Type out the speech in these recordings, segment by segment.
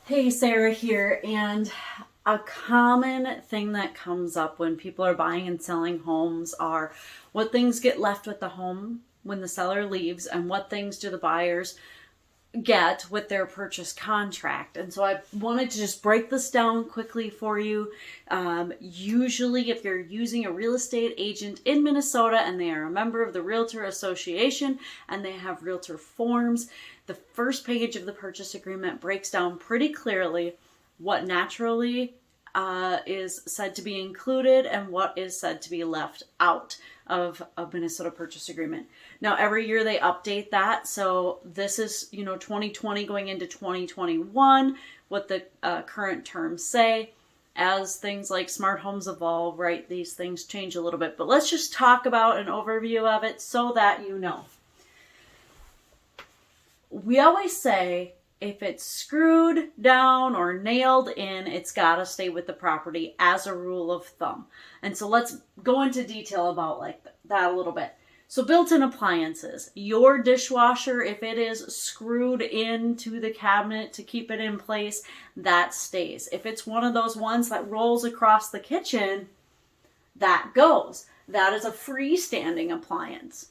Hey, Sarah here, and a common thing that comes up when people are buying and selling homes are what things get left with the home when the seller leaves, and what things do the buyers get with their purchase contract. And so I wanted to just break this down quickly for you. Usually, if you're using a real estate agent in Minnesota and they are a member of the Realtor Association and they have realtor forms, the first page of the purchase agreement breaks down pretty clearly what naturally is said to be included and what is said to be left out of a Minnesota purchase agreement. Now, every year they update that. So this is, 2020 going into 2021, what the current terms say. As things like smart homes evolve, right, these things change a little bit. But let's just talk about an overview of it so that you know. We always say if it's screwed down or nailed in, it's got to stay with the property as a rule of thumb. And so let's go into detail about that a little bit. So built-in appliances, your dishwasher, if it is screwed into the cabinet to keep it in place, that stays. If it's one of those ones that rolls across the kitchen, that goes. That is a freestanding appliance.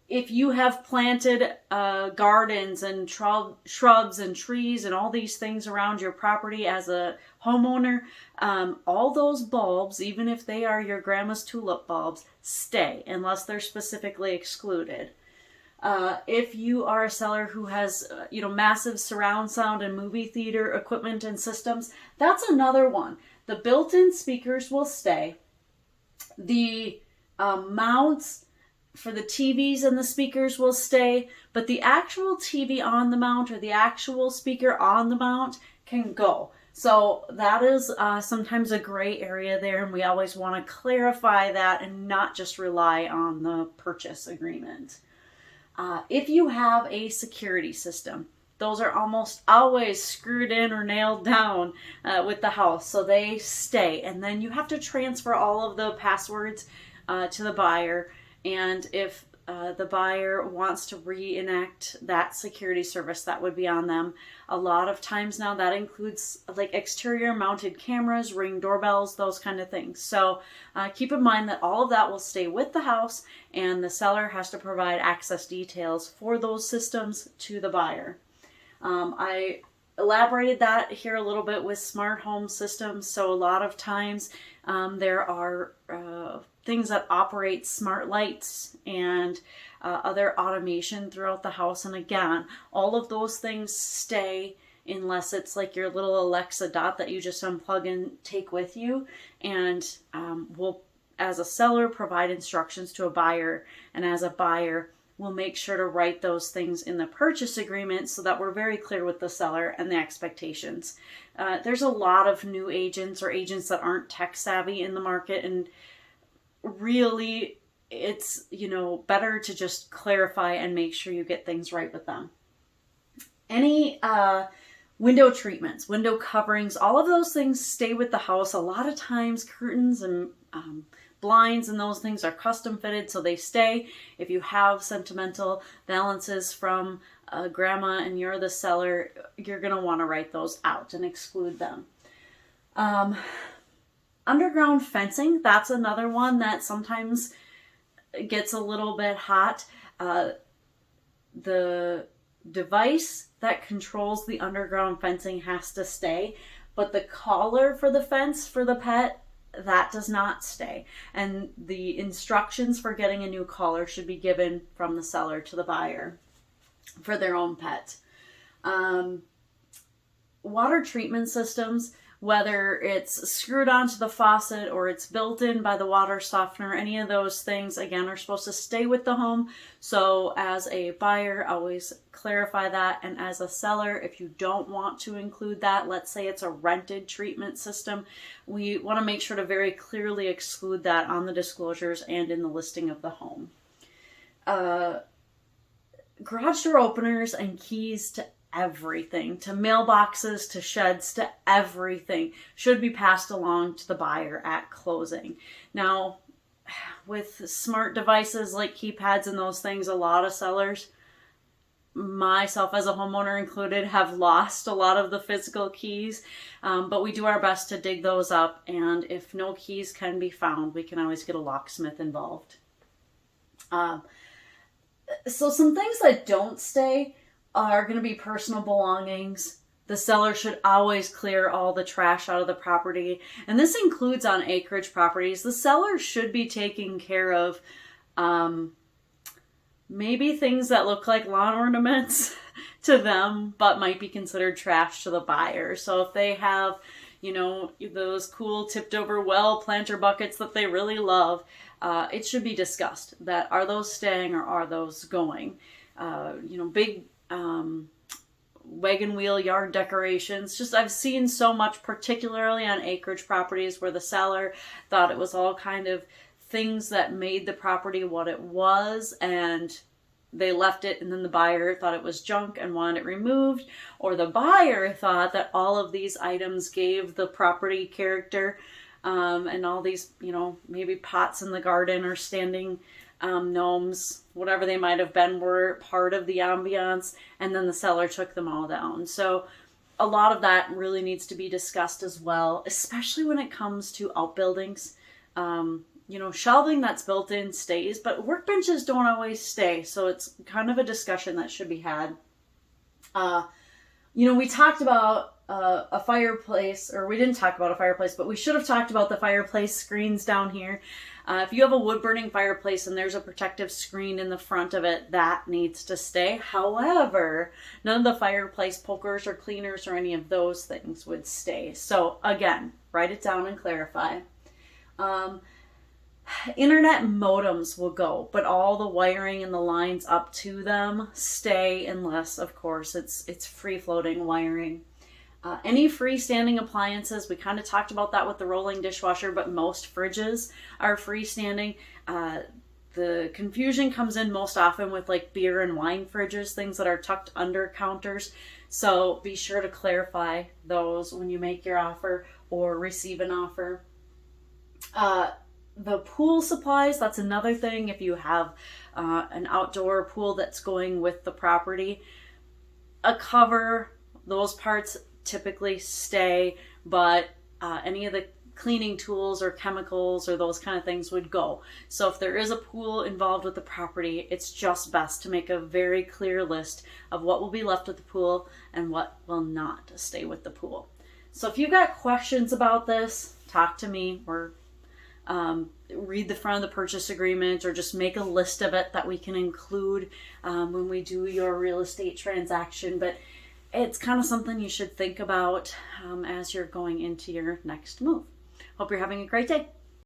If you have planted gardens and shrubs and trees and all these things around your property as a homeowner, all those bulbs, even if they are your grandma's tulip bulbs, stay unless they're specifically excluded. If you are a seller who has, massive surround sound and movie theater equipment and systems, that's another one. The built-in speakers will stay. The mounts for the TVs and the speakers will stay, but the actual TV on the mount or the actual speaker on the mount can go. So that is sometimes a gray area there, and we always want to clarify that and not just rely on the purchase agreement. If you have a security system, those are almost always screwed in or nailed down with the house, so they stay. And then you have to transfer all of the passwords to the buyer. And if the buyer wants to reenact that security service, that would be on them. A lot of times now that includes like exterior mounted cameras, Ring doorbells, those kind of things. So keep in mind that all of that will stay with the house, and the seller has to provide access details for those systems to the buyer. I elaborated that here a little bit with smart home systems. So a lot of times there are things that operate smart lights and other automation throughout the house. And again, all of those things stay unless it's like your little Alexa dot that you just unplug and take with you. And we'll, as a seller, provide instructions to a buyer. And as a buyer, we'll make sure to write those things in the purchase agreement so that we're very clear with the seller and the expectations. There's a lot of new agents or agents that aren't tech savvy in the market, and really it's better to just clarify and make sure you get things right with them. Any window treatments, window coverings, all of those things stay with the house. A lot of times curtains and blinds and those things are custom fitted, so they stay. If you have sentimental balances from grandma and you're the seller, you're going to want to write those out and exclude them. Underground fencing, that's another one that sometimes gets a little bit hot. The device that controls the underground fencing has to stay, but the collar for the fence for the pet, that does not stay. And the instructions for getting a new collar should be given from the seller to the buyer for their own pet. Water treatment systems, whether it's screwed onto the faucet or it's built in by the water softener, any of those things, again, are supposed to stay with the home. So as a buyer, always clarify that. And as a seller, if you don't want to include that, let's say it's a rented treatment system, we want to make sure to very clearly exclude that on the disclosures and in the listing of the home. Garage door openers and keys to everything, to mailboxes, to sheds, to everything, should be passed along to the buyer at closing. Now, with smart devices like keypads and those things, a lot of sellers myself as a homeowner included, have lost a lot of the physical keys, but we do our best to dig those up, and if no keys can be found, we can always get a locksmith involved. So some things that don't stay are going to be personal belongings. The seller should always clear all the trash out of the property, and this includes on acreage properties. The seller should be taking care of maybe things that look like lawn ornaments to them, but might be considered trash to the buyer. So if they have, you know, those cool tipped over well planter buckets that they really love, it should be discussed that are those staying or are those going. You know, big wagon wheel yard decorations. Just I've seen so much, particularly on acreage properties, where the seller thought it was all kind of things that made the property what it was, and they left it, and then the buyer thought it was junk and wanted it removed, or the buyer thought that all of these items gave the property character, and all these, you know, maybe pots in the garden or standing gnomes, whatever they might have been, were part of the ambiance, and then the seller took them all down. So a lot of that really needs to be discussed as well, especially when it comes to outbuildings. You know, shelving that's built in stays, but workbenches don't always stay. So it's kind of a discussion that should be had. You know, we talked about a fireplace, or we didn't talk about a fireplace, but we should have talked about the fireplace screens down here. If you have a wood burning fireplace and there's a protective screen in the front of it, that needs to stay. However, none of the fireplace pokers or cleaners or any of those things would stay. So again, write it down and clarify. Internet modems will go, but all the wiring and the lines up to them stay, unless, of course, it's free-floating wiring. Any freestanding appliances, we kind of talked about that with the rolling dishwasher, but most fridges are freestanding. The confusion comes in most often with like beer and wine fridges, things that are tucked under counters. So be sure to clarify those when you make your offer or receive an offer. The pool supplies, that's another thing. If you have an outdoor pool that's going with the property, a cover, those parts typically stay, but any of the cleaning tools or chemicals or those kind of things would go. So if there is a pool involved with the property, it's just best to make a very clear list of what will be left with the pool and what will not stay with the pool. So if you've got questions about this, talk to me, or read the front of the purchase agreement, or just make a list of it that we can include when we do your real estate transaction. But it's kind of something you should think about as you're going into your next move. Hope you're having a great day.